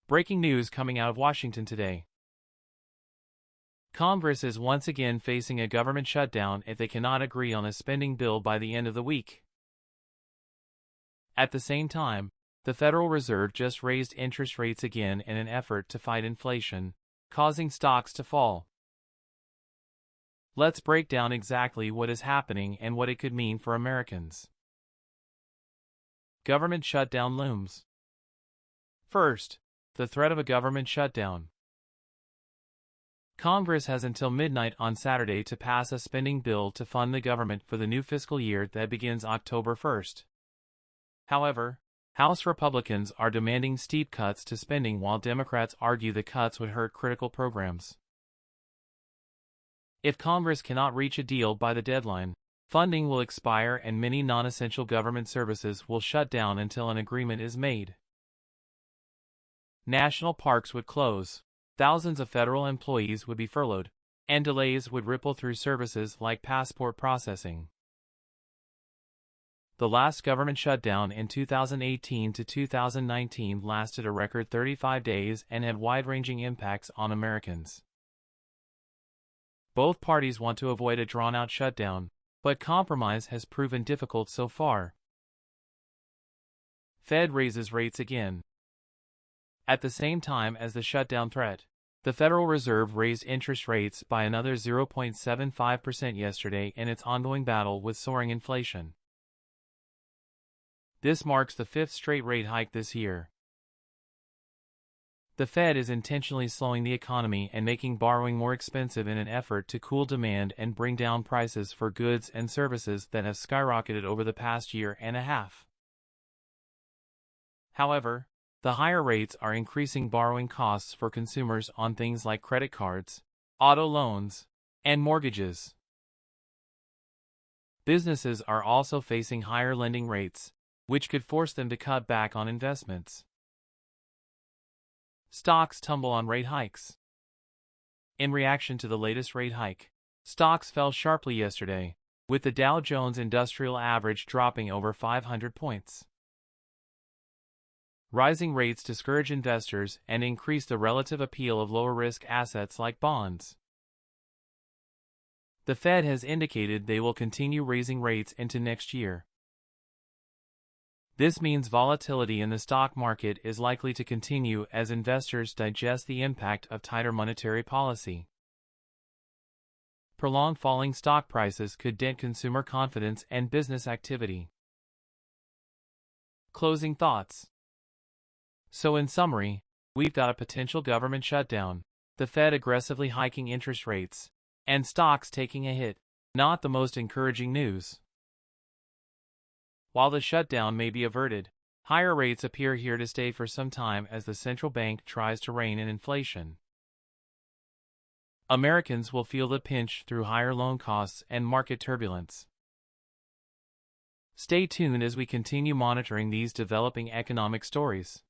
Breaking news coming out of Washington today. Congress is once again facing a government shutdown if they cannot agree on a spending bill by the end of the week. At the same time, the Federal Reserve just raised interest rates again in an effort to fight inflation, causing stocks to fall. Let's break down exactly what is happening and what it could mean for Americans. Government shutdown looms. First, the threat of a government shutdown. Congress has until midnight on Saturday to pass a spending bill to fund the government for the new fiscal year that begins October 1st. However, House Republicans are demanding steep cuts to spending while Democrats argue the cuts would hurt critical programs. If Congress cannot reach a deal by the deadline, funding will expire and many non-essential government services will shut down until an agreement is made. National parks would close, thousands of federal employees would be furloughed, and delays would ripple through services like passport processing. The last government shutdown in 2018 to 2019 lasted a record 35 days and had wide-ranging impacts on Americans. Both parties want to avoid a drawn-out shutdown, but compromise has proven difficult so far. Fed raises rates again. At the same time as the shutdown threat, the Federal Reserve raised interest rates by another 0.75% yesterday in its ongoing battle with soaring inflation. This marks the fifth straight rate hike this year. The Fed is intentionally slowing the economy and making borrowing more expensive in an effort to cool demand and bring down prices for goods and services that have skyrocketed over the past year and a half. However, the higher rates are increasing borrowing costs for consumers on things like credit cards, auto loans, and mortgages. Businesses are also facing higher lending rates, which could force them to cut back on investments. Stocks tumble on rate hikes. In reaction to the latest rate hike, stocks fell sharply yesterday, with the Dow Jones Industrial Average dropping over 500 points. Rising rates discourage investors and increase the relative appeal of lower-risk assets like bonds. The Fed has indicated they will continue raising rates into next year. This means volatility in the stock market is likely to continue as investors digest the impact of tighter monetary policy. Prolonged falling stock prices could dent consumer confidence and business activity. Closing thoughts. So in summary, we've got a potential government shutdown, the Fed aggressively hiking interest rates, and stocks taking a hit. Not the most encouraging news. While the shutdown may be averted, higher rates appear here to stay for some time as the central bank tries to rein in inflation. Americans will feel the pinch through higher loan costs and market turbulence. Stay tuned as we continue monitoring these developing economic stories.